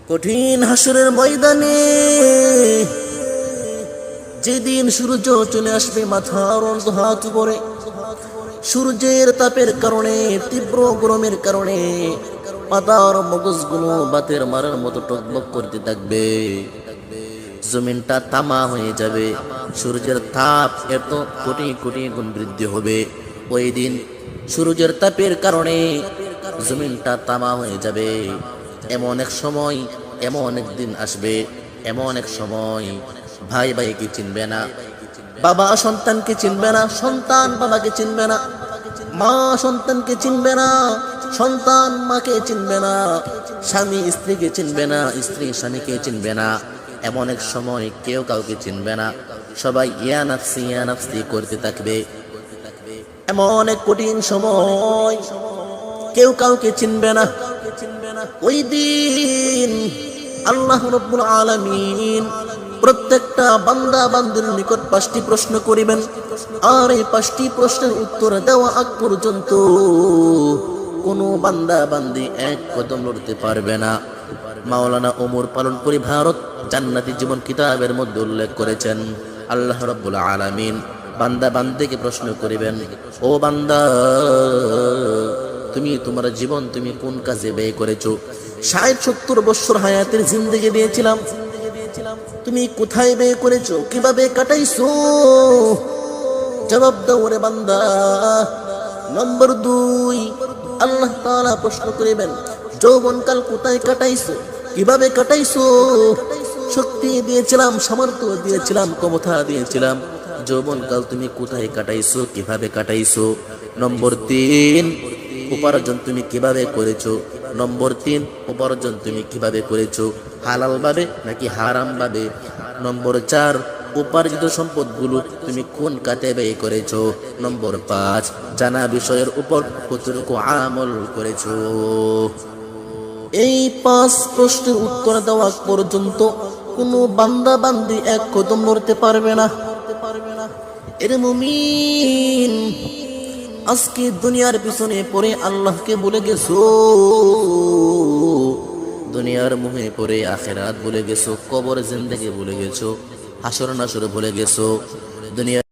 কঠিন হাসরের ময়দানে যেদিন সূর্য চলে আসবে মাথার অর্ধ হাত উপরে, সূর্যের তাপের কারণে, তীব্র গরমের কারণে পাতার মগজগুলো বাতের মারার মতো টকবক করতে থাকবে। জমিনটা তামা হয়ে যাবে। সূর্যের তাপ এত কোটি কোটি গুণ বৃদ্ধি হবে। ওই দিন সূর্যের তাপের কারণে জমিনটা তামা হয়ে যাবে। এমন এক সময়, এমন একদিন আসবে, এমন এক সময় ভাই ভাইকে চিনবে না, বাবা সন্তানকে চিনবে না, সন্তান বাবাকে চিনবে না, মা সন্তানকে চিনবে না, সন্তান মাকে চিনবে না, স্বামী স্ত্রীকে চিনবে না, স্ত্রী স্বামীকে চিনবে না। এমন এক সময় কেউ কাউকে চিনবে না, সবাই ইয়া নাফসি করতে থাকবে। এমন এক কঠিন সময়, কেউ কাউকে চিনবে না। ওই দিন আল্লাহ রাব্বুল আলামিন প্রত্যেকটা বান্দা বান্দির নিকট 5টি প্রশ্ন করিবেন, আর এই 5টি প্রশ্নের উত্তর দেওয়া আগ পর্যন্ত কোনো বান্দা বান্দি এক কদম নড়তে পারবে না। মাওলানা ওমর পালনপুরি ভারত জান্নাতি জীবন কিতাবের মধ্যে উল্লেখ করেছেন, আল্লাহ রাব্বুল আলামিন বান্দা বান্দিকে প্রশ্ন করিবেন, ও বান্দা, তুমি তোমার জীবন তুমি কোন কাজে ব্যয় করেছো? 60-70 বছর হায়াতের জিন্দেগি দিয়েছিলাম, তুমি কোথায় ব্যয় করেছো? কিভাবে কাটাইছো? জবাব দাও রে বান্দা। নম্বর 2, আল্লাহ তাআলা প্রশ্ন করিবেন, যৌবনকাল কোথায় কাটাইছো? কিভাবে কাটাইছো? শক্তি দিয়েছিলাম, সামর্থ্য দিয়েছিলাম, ক্ষমতা দিয়েছিলাম, যৌবনকাল তুমি কোথায় কাটাইছো? কিভাবে কাটাইছো? নম্বর 3, উপার্জন তুমি কিভাবে করেছো? নম্বর 3, উপার্জন তুমি কিভাবে করেছো? হালাল ভাবে নাকি হারাম ভাবে? নম্বর 4, উপার্জিত সম্পদগুলো তুমি কোন কাজে ব্যয় করেছো? নম্বর 5, জানা বিষয়ের উপর কতটুকু আমল করেছো? এই 5 প্রশ্নের উত্তর দেওয়া পর্যন্ত কোনো বান্দা বান্দি এক কদম নড়তে পারবে না। এর মুমিন, আজকে দুনিয়ার পিছনে পড়ে আল্লাহকে ভুলে গেছো, দুনিয়ার মোহে পড়ে আখিরাত ভুলে গেছো, কবর জিন্দেগি ভুলে গেছো, হাসর নাসর ভুলে গেছো। দুনিয়া